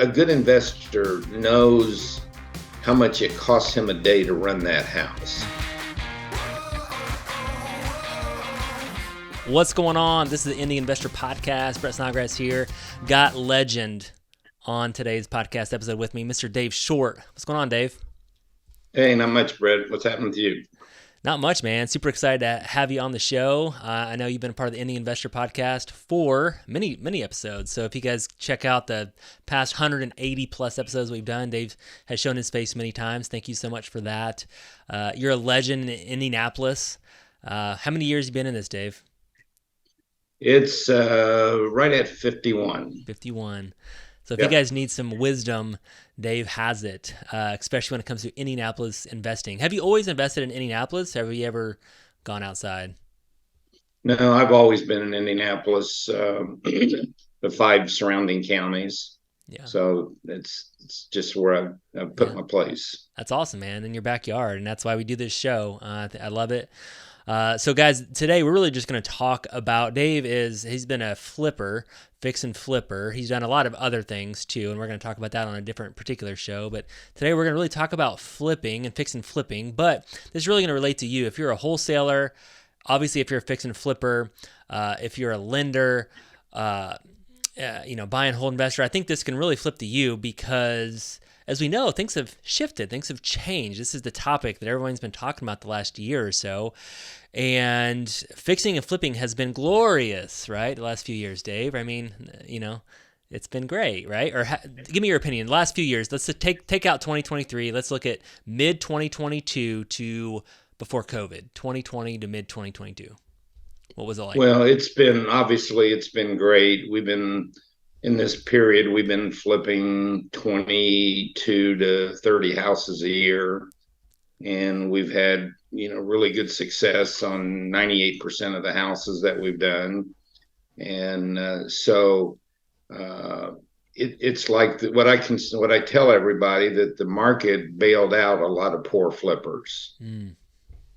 a good investor knows how much it costs him a day to run that house. What's going on? This is the Indie Investor Podcast. Brett Snodgrass here. Got legend on today's podcast episode with me, Mr. Dave Short. What's going on, Dave? Hey, not much, Brett. What's happening to you? Not much, man. Super excited to have you on the show. I know you've been a part of the Indie Investor Podcast for many episodes. So if you guys check out the past 180 plus episodes we've done, Dave has shown his face many times. Thank you so much for that. You're a legend in Indianapolis. How many years have you been in this, Dave? It's right at 51. 51. So if you guys need some wisdom, Dave has it, especially when it comes to Indianapolis investing. Have you always invested in Indianapolis? Have you ever gone outside? No, I've always been in Indianapolis, the 5 surrounding counties. Yeah. So it's just where I put my place. That's awesome, man, in your backyard, and that's why we do this show. I love it. So guys, today we're really just going to talk about he's been a fix and flipper. He's done a lot of other things too, and we're going to talk about that on a different particular show. But today we're going to really talk about flipping and fix and flipping, but this is really going to relate to you. If you're a wholesaler, obviously if you're a fix and flipper, if you're a lender, buy and hold investor, I think this can really flip to you because as we know, things have shifted, things have changed. This is the topic that everyone's been talking about the last year or so. And fixing and flipping has been glorious, right? The last few years, Dave. I mean, it's been great, right? Or give me your opinion. The last few years, let's take out 2023. Let's look at mid 2022 to before COVID, 2020 to mid 2022. What was it like? Well, it's been great. In this period, we've been flipping 22 to 30 houses a year, and we've had, really good success on 98% of the houses that we've done. And it's like what I tell everybody, that the market bailed out a lot of poor flippers.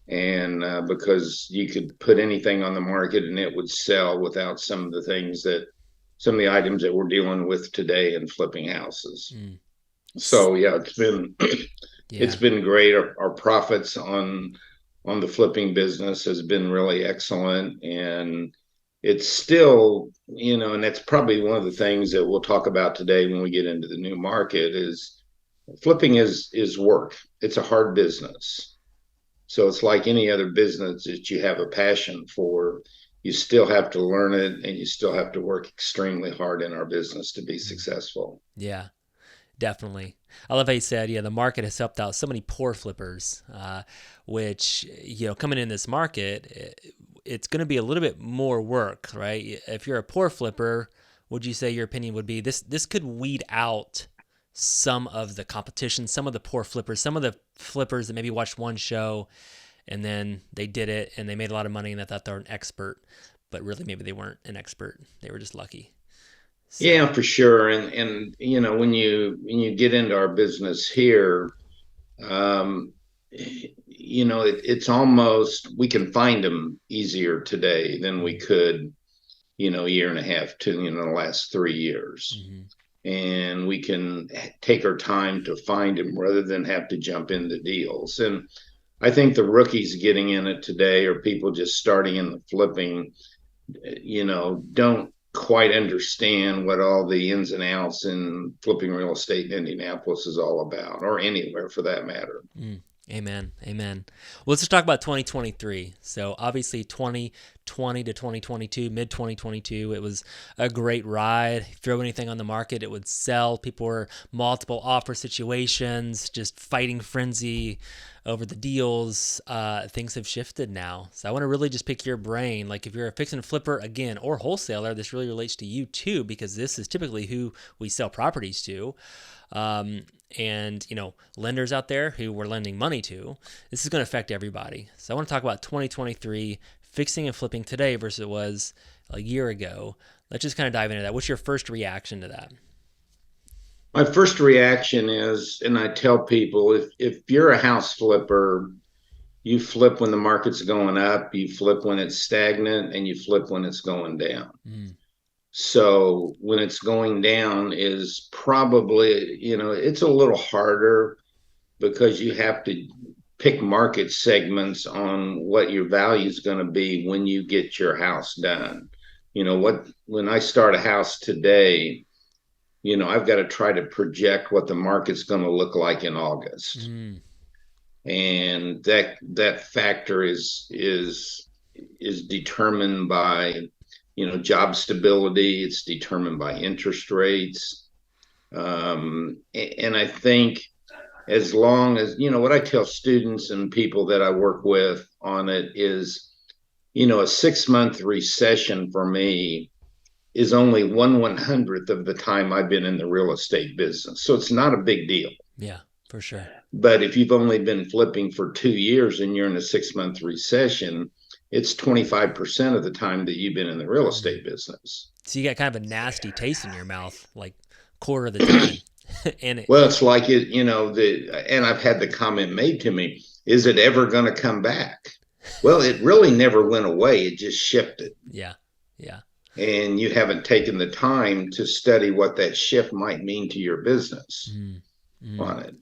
And because you could put anything on the market and it would sell without some of the items that we're dealing with today in flipping houses. So it's been great. Our profits on the flipping business has been really excellent, and it's still, and that's probably one of the things that we'll talk about today when we get into the new market. Is flipping is work. It's a hard business. So it's like any other business that you have a passion for. You still have to learn it, and you still have to work extremely hard in our business to be successful. Yeah, definitely. I love how you said, the market has helped out so many poor flippers, which, coming in this market, it's going to be a little bit more work, right? If you're a poor flipper, would you say your opinion would be this could weed out some of the competition, some of the poor flippers, some of the flippers that maybe watched one show and then they did it and they made a lot of money and they thought they were an expert, but really maybe they weren't an expert. They were just lucky. So. Yeah, for sure. And when you get into our business here, it's almost, we can find them easier today than we could, a year and a half to, the last 3 years. Mm-hmm. And we can take our time to find them rather than have to jump into deals. And I think the rookies getting in it today, or people just starting in the flipping, don't quite understand what all the ins and outs in flipping real estate in Indianapolis is all about, or anywhere for that matter. Amen. Well, let's just talk about 2023. So obviously 2020 to 2022, mid 2022, it was a great ride. Throw anything on the market, it would sell. People were multiple offer situations, just fighting frenzy over the deals. Things have shifted now. So I want to really just pick your brain. Like if you're a fix and flipper again, or wholesaler, this really relates to you too, because this is typically who we sell properties to. And lenders out there who we're lending money to, this is going to affect everybody. So I want to talk about 2023 fixing and flipping today versus it was a year ago. Let's just kind of dive into that. What's your first reaction to that? My first reaction is, and I tell people, if you're a house flipper, you flip when the market's going up, you flip when it's stagnant, and you flip when it's going down. So when it's going down is probably, it's a little harder because you have to pick market segments on what your value is going to be when you get your house done. When I start a house today, I've got to try to project what the market's going to look like in August. And that factor is determined by, job stability. It's determined by interest rates. And I think as long as, what I tell students and people that I work with on it is, a 6-month recession for me is only 1/100th of the time I've been in the real estate business. So it's not a big deal. Yeah, for sure. But if you've only been flipping for 2 years and you're in a 6-month recession, it's 25% of the time that you've been in the real estate business. So you got kind of a nasty taste in your mouth, like quarter of the time. Well, it's like it, and I've had the comment made to me, is it ever going to come back? Well, it really never went away. It just shifted. Yeah. Yeah. And you haven't taken the time to study what that shift might mean to your business on it.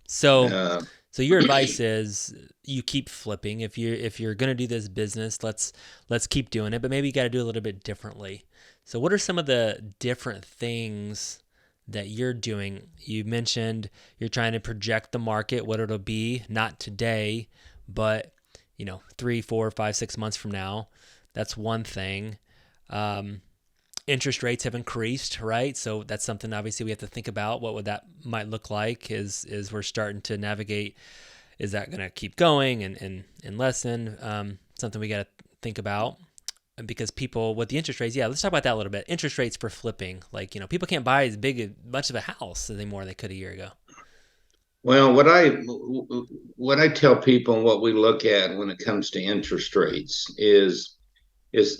So your advice is you keep flipping. If you're going to do this business, let's keep doing it, but maybe you got to do a little bit differently. So what are some of the different things that you're doing? You mentioned you're trying to project the market, what it'll be, not today, but 3, 4, 5, 6 months from now. That's one thing. Interest rates have increased, right? So that's something obviously we have to think about. What would that might look like as we're starting to navigate? Is that going to keep going and lessen? Something we got to think about. Because people with the interest rates, let's talk about that a little bit. Interest rates for flipping, people can't buy as much of a house anymore than they could a year ago. Well, what I tell people and what we look at when it comes to interest rates is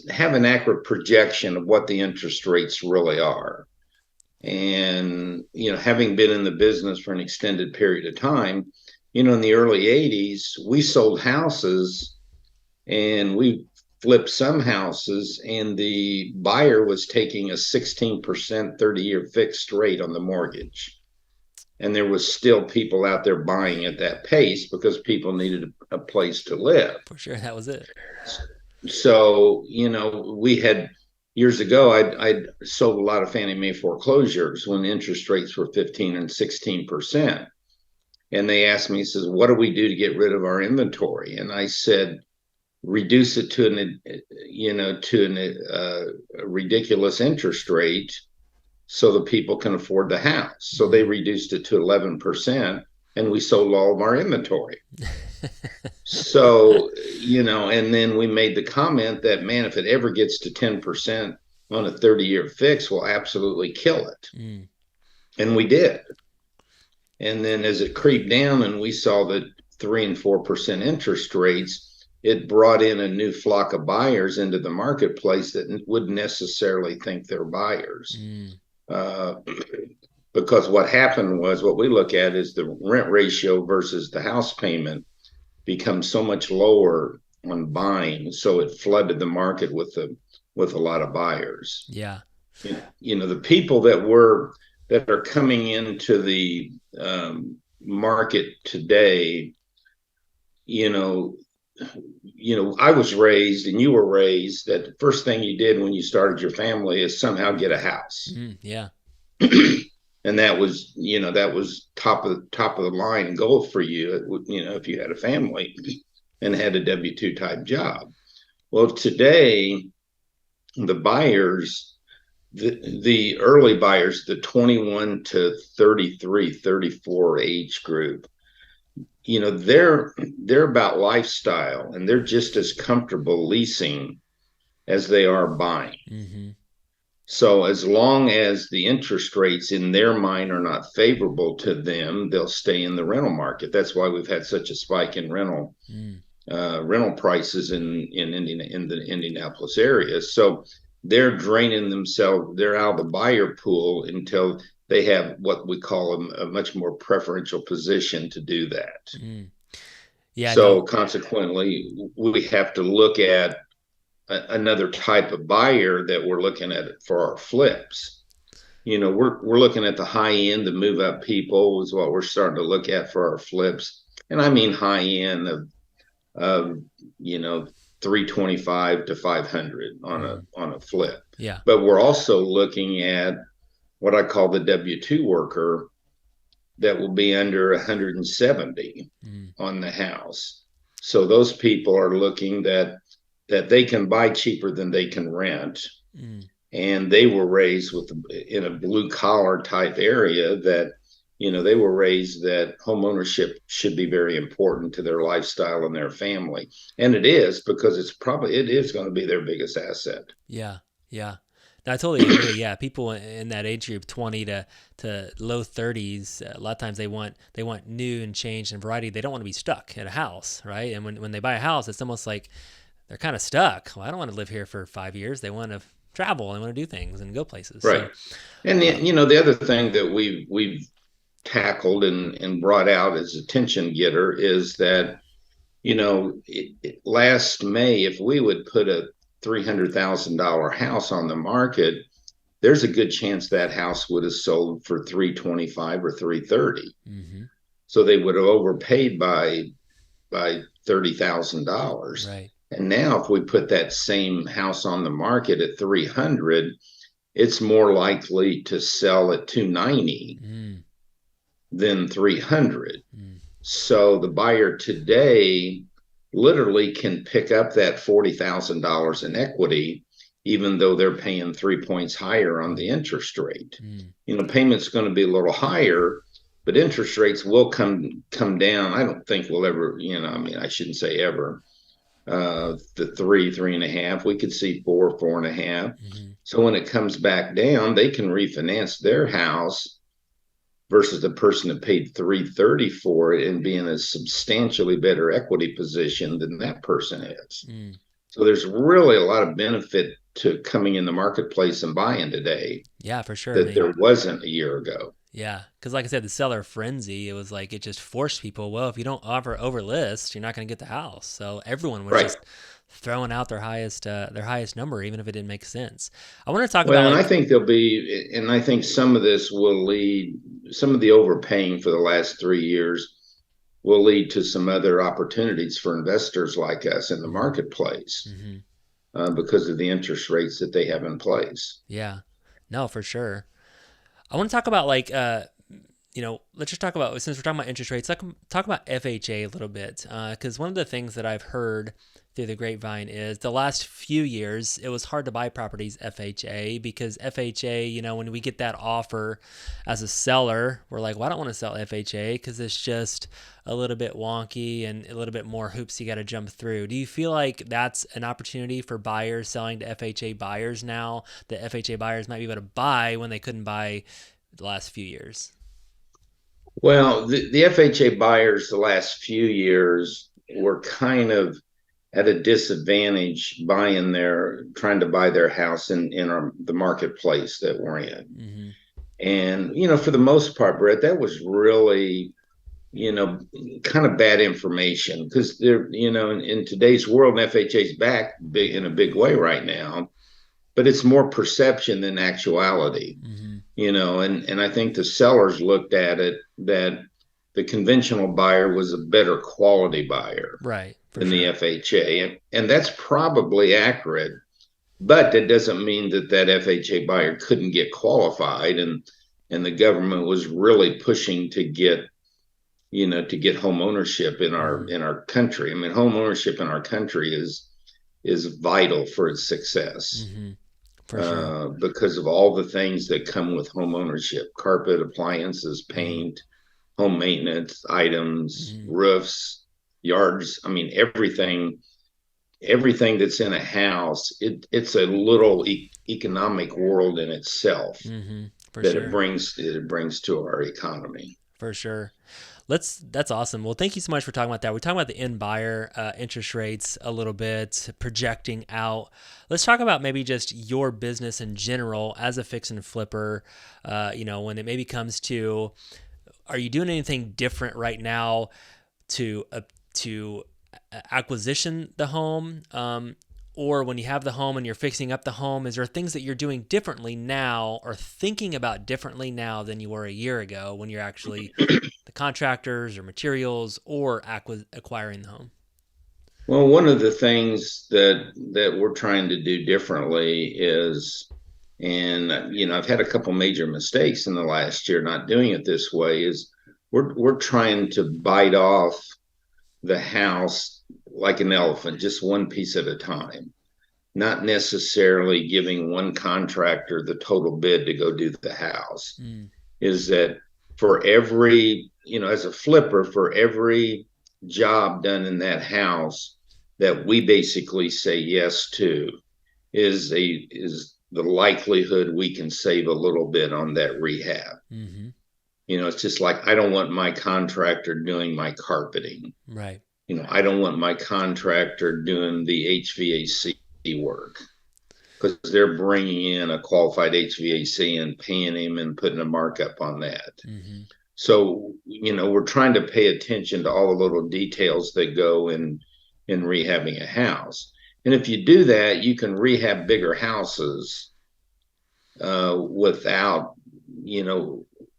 have an accurate projection of what the interest rates really are. And, having been in the business for an extended period of time, in the early 80s, we sold houses and we flipped some houses, and the buyer was taking a 16% 30-year fixed rate on the mortgage. And there was still people out there buying at that pace because people needed a place to live. For sure, that was it. So, we had years ago, I'd sold a lot of Fannie Mae foreclosures when interest rates were 15 and 16%. And they asked me, says, what do we do to get rid of our inventory? And I said, reduce it to a ridiculous interest rate so that people can afford the house. So they reduced it to 11%, and we sold all of our inventory. So, and then we made the comment that, man, if it ever gets to 10% on a 30-year fix, we'll absolutely kill it. And we did. And then as it creeped down and we saw the 3 and 4% interest rates, it brought in a new flock of buyers into the marketplace that wouldn't necessarily think they're buyers. Because what happened was, what we look at is the rent ratio versus the house payment becomes so much lower on buying. So it flooded the market with a lot of buyers. Yeah. The people that are coming into the market today, I was raised and you were raised that the first thing you did when you started your family is somehow get a house. Yeah. And that was top of the line goal for you, if you had a family and had a W-2 type job. Well, today, the buyers, the early buyers, the 21 to 33, 34 age group, they're about lifestyle, and they're just as comfortable leasing as they are buying. So as long as the interest rates in their mind are not favorable to them, they'll stay in the rental market. That's why we've had such a spike in rental prices in the Indianapolis area. So they're draining themselves. They're out of the buyer pool until they have what we call a much more preferential position to do that. Yeah. So consequently, we have to look at another type of buyer that we're looking at for our flips. We're looking at the high end, the move up people is what we're starting to look at for our flips. And I mean high end of 325 to 500 on a flip. Yeah. But we're also looking at what I call the W-2 worker that will be under 170 on the house. So those people are looking that they can buy cheaper than they can rent. And they were raised in a blue collar type area that, they were raised that home ownership should be very important to their lifestyle and their family. And it is, because it is going to be their biggest asset. Yeah. Yeah. No, I totally agree. Yeah. People in that age group, 20 to low 30s, a lot of times they want new and change and variety. They don't want to be stuck at a house. Right. And when they buy a house, it's almost like they're kind of stuck. Well, I don't want to live here for 5 years. They want to travel and want to do things and go places. Right. So, and the other thing that we've tackled and brought out as attention getter is that, last May, if we would put a $300,000 house on the market, there's a good chance that house would have sold for $325 or $330. So they would have overpaid by $30,000. Right. And now if we put that same house on the market at 300, it's more likely to sell at 290 than 300. So the buyer today literally can pick up that $40,000 in equity, even though they're paying 3 points higher on the interest rate. Payment's going to be a little higher, but interest rates will come down. I don't think we'll ever, I shouldn't say ever. The 3.5, we could see 4.5. So when it comes back down, they can refinance their house versus the person that paid $330 for it and be in a substantially better equity position than that person is. So there's really a lot of benefit to coming in the marketplace and buying today. Yeah, for sure. That there wasn't a year ago. Yeah, because like I said, the seller frenzy, it was like it just forced people, well, if you don't offer over list, you're not going to get the house. So everyone was just throwing out their highest number, even if it didn't make sense. I want to talk about. And I think I think some of this will lead, some of the overpaying for the last 3 years will lead to some other opportunities for investors like us in the marketplace because of the interest rates that they have in place. Yeah, no, for sure. I want to talk about let's just talk about, since we're talking about interest rates, talk about FHA a little bit. Because one of the things that I've heard through the grapevine is the last few years, it was hard to buy properties FHA because FHA, when we get that offer as a seller, we're like, well, I don't want to sell FHA because it's just a little bit wonky and a little bit more hoops you got to jump through. Do you feel like that's an opportunity for buyers selling to FHA buyers now, that FHA buyers might be able to buy when they couldn't buy the last few years? Well, the FHA buyers the last few years were kind of at a disadvantage trying to buy their house in the marketplace that we're in. And, for the most part, Brett, that was really, kind of bad information because they're, in today's world, FHA's back in a big way right now, but it's more perception than actuality, and I think the sellers looked at it that the conventional buyer was a better quality buyer. Right. Than the FHA. And that's probably accurate, but that doesn't mean that FHA buyer couldn't get qualified. And the government was really pushing to get home ownership in our country. I mean, home ownership in our country is vital for its success. For sure. Because of all the things that come with home ownership: carpet, appliances, paint, home maintenance items, roofs, yards. I mean, everything that's in a house, it's a little economic world in itself it brings to our economy. For sure. That's awesome. Well, thank you so much for talking about that. We're talking about the end buyer, interest rates a little bit, projecting out. Let's talk about maybe just your business in general as a fix and flipper. When it maybe comes to, are you doing anything different right now to acquisition the home, or when you have the home and you're fixing up the home, is there things that you're doing differently now or thinking about differently now than you were a year ago when you're actually the contractors or materials or acquiring the home? Well, one of the things that we're trying to do differently is, and I've had a couple major mistakes in the last year not doing it this way, is we're trying to bite off the house like an elephant, just one piece at a time, not necessarily giving one contractor the total bid to go do the house. Is that for every, as a flipper, for every job done in that house that we basically say yes to, is the likelihood we can save a little bit on that rehab. It's just like, I don't want my contractor doing my carpeting. Right. I don't want my contractor doing the HVAC work, because they're bringing in a qualified HVAC and paying him and putting a markup on that. So, we're trying to pay attention to all the little details that go in rehabbing a house. And if you do that, you can rehab bigger houses without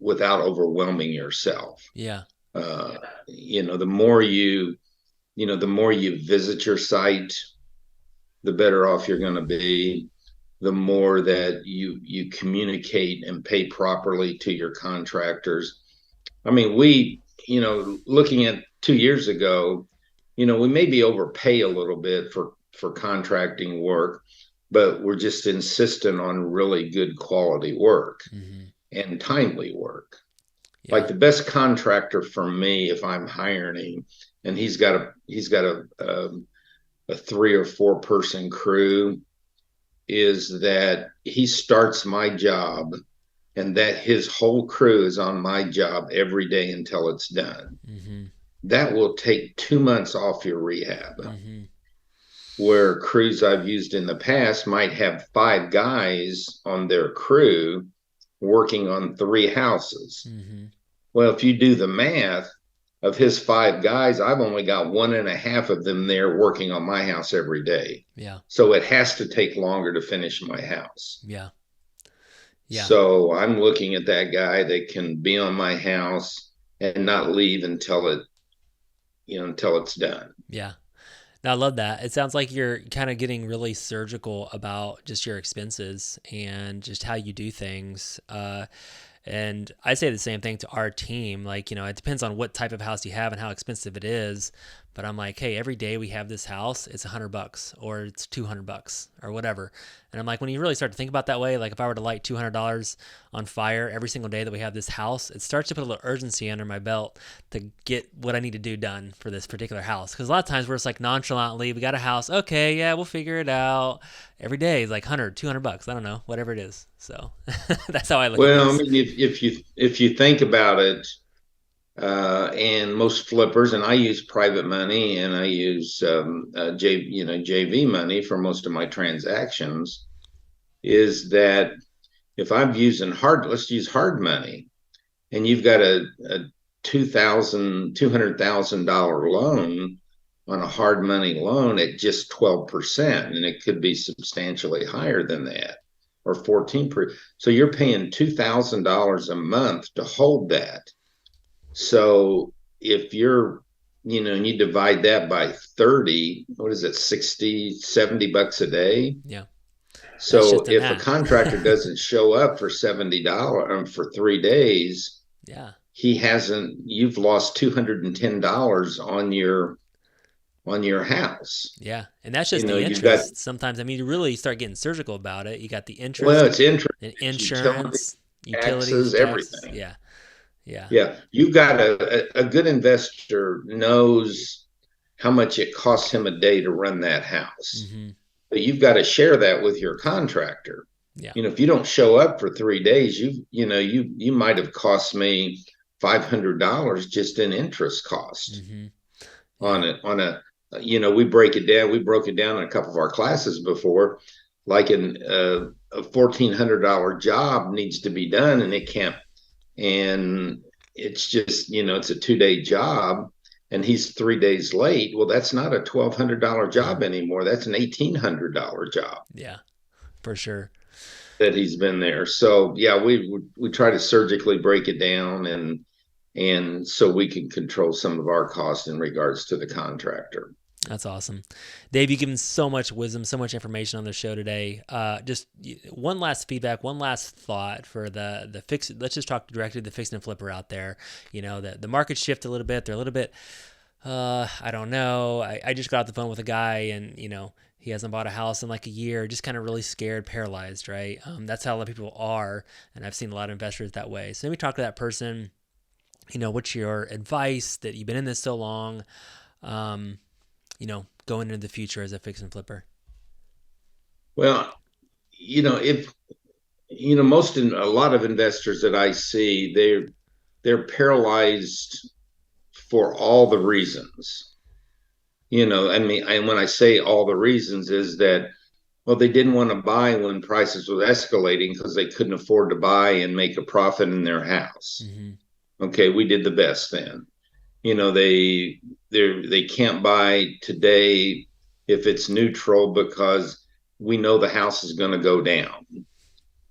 overwhelming yourself. Yeah. The more you visit your site, the better off you're going to be. The more that you communicate and pay properly to your contractors. I mean, looking at 2 years ago, we maybe overpay a little bit for contracting work, but we're just insistent on really good quality work and timely work. Yeah. Like the best contractor for me, if I'm hiring him, and he's got a 3 or 4 person crew, is that he starts my job and that his whole crew is on my job every day until it's done. That will take 2 months off your rehab. Where crews I've used in the past might have 5 guys on their crew working on 3 houses. Well, if you do the math, of his 5 guys, I've only got 1.5 of them there working on my house every day. Yeah. So it has to take longer to finish my house. Yeah. Yeah. So I'm looking at that guy that can be on my house and not leave until it's done. Yeah. Now, I love that. It sounds like you're kind of getting really surgical about just your expenses and just how you do things. And I say the same thing to our team. Like, it depends on what type of house you have and how expensive it is. But I'm like, hey, every day we have this house, it's $100 or it's $200 or whatever. And I'm like, when you really start to think about that way, like if I were to light $200 on fire every single day that we have this house, it starts to put a little urgency under my belt to get what I need to do done for this particular house. Because a lot of times we're just like nonchalantly, we got a house, okay, yeah, we'll figure it out. Every day is like $100, $200, I don't know, whatever it is. So that's how I look at it. Well, I mean, if you think about it, and most flippers, and I use private money and I use JV money for most of my transactions, is that if I'm using let's use hard money, and you've got a $200,000 loan on a hard money loan at just 12%, and it could be substantially higher than that, or 14%. So you're paying $2,000 a month to hold that. So if you're, and you divide that by 30, what is it, 60, $70 a day? Yeah. So if a contractor doesn't show up for $70 for 3 days, yeah, you've lost $210 on your house. Yeah. And that's just the interest. Sometimes, you really start getting surgical about it. You got the interest. Well, it's interest, and insurance, utilities, taxes, everything. Yeah. Yeah. Yeah. You've got a good investor knows how much it costs him a day to run that house. But you've got to share that with your contractor. Yeah. If you don't show up for 3 days, you might have cost me $500 just in interest cost on it. We break it down. We broke it down in a couple of our classes before, like a $1,400 job needs to be done, and it can't. And it's just, it's a 2-day job. and he's 3 days late, well, that's not a $1,200 job anymore. That's an $1,800 job Yeah, for sure. that he's been there. So yeah, we try to surgically break it down, and so we can control some of our costs in regards to the contractor. That's awesome. Dave, you've given so much wisdom, so much information on the show today. Just one last feedback, one last thought for the fix. Let's just talk directly to the fix and flipper out there. You know, the market shift a little bit. They're a little bit, I don't know. I just got off the phone with a guy, and, you know, he hasn't bought a house in like a year, just kind of really scared, paralyzed, right? That's how a lot of people are. And I've seen a lot of investors that way. So let me talk to that person. You know, what's your advice that you've been in this so long? You know, going into the future as a fix and flipper? Well, you know, if you know, a lot of investors that I see, they're paralyzed for all the reasons. You know, I mean, and when I say all the reasons, is that, well, they didn't want to buy when prices were escalating because they couldn't afford to buy and make a profit in their house. Mm-hmm. Okay, we did the best then. You know, they can't buy today if it's neutral because we know the house is going to go down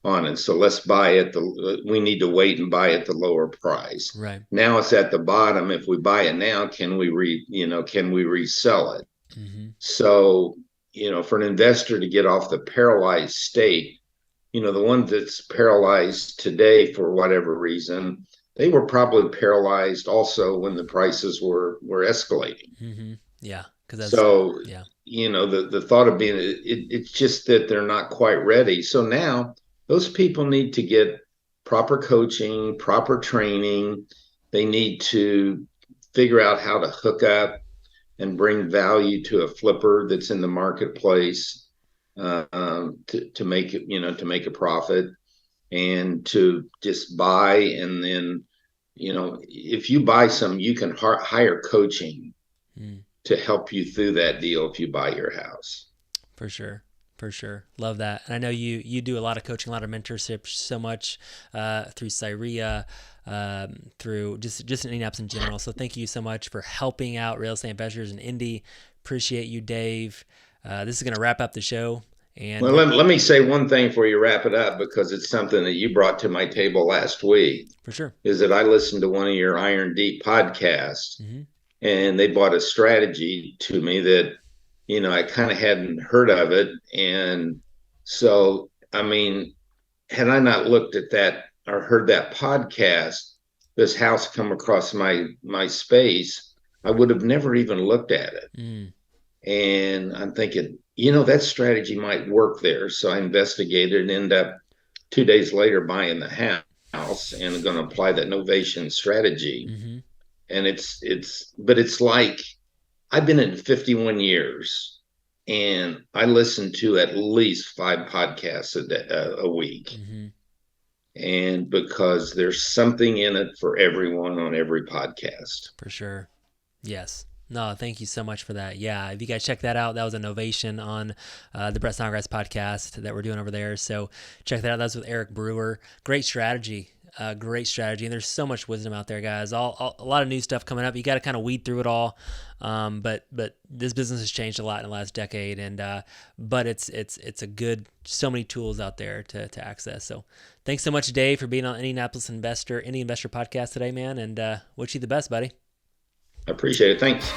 on it. So let's buy at we need to wait and buy at the lower price. Right. Now it's at the bottom. If we buy it now, can we resell it? Mm-hmm. So, you know, for an investor to get off the paralyzed state, you know, the one that's paralyzed today for whatever reason, they were probably paralyzed also when the prices were escalating. Mm-hmm. Yeah. So, yeah. you know, the thought of being, it's just that they're not quite ready. So now those people need to get proper coaching, proper training. They need to figure out how to hook up and bring value to a flipper that's in the marketplace, to make it, you know, to make a profit, and to just buy. And then, you know, if you buy some, you can hire coaching to help you through that deal if you buy your house. For sure. For sure. Love that. And I know you do a lot of coaching, a lot of mentorship, so much through Cyria, through just in Indianapolis in general. So thank you so much for helping out real estate investors in Indy. Appreciate you, Dave. This is going to wrap up the show. And well, let me say one thing before you wrap it up, because it's something that you brought to my table last week. For sure. Is that I listened to one of your Iron Deep podcasts, and they brought a strategy to me that, you know, I kind of hadn't heard of it. And so, I mean, had I not looked at that or heard that podcast, this house come across my space, I would have never even looked at it. And I'm thinking, you know, that strategy might work there. So I investigated and ended up 2 days later buying the house and going to apply that novation strategy. And it's like, I've been in 51 years, and I listen to at least 5 podcasts a week. And because there's something in it for everyone on every podcast. For sure. Yes. No, thank you so much for that. Yeah, if you guys check that out, that was a novation on the Brett Snodgrass podcast that we're doing over there. So check that out. That's with Eric Brewer. Great strategy. Great strategy. And there's so much wisdom out there, guys. A lot of new stuff coming up. You got to kind of weed through it all. But this business has changed a lot in the last decade. And but it's a good, so many tools out there to access. So thanks so much, Dave, for being on Indie Investor podcast today, man. And wish you the best, buddy. I appreciate it. Thanks.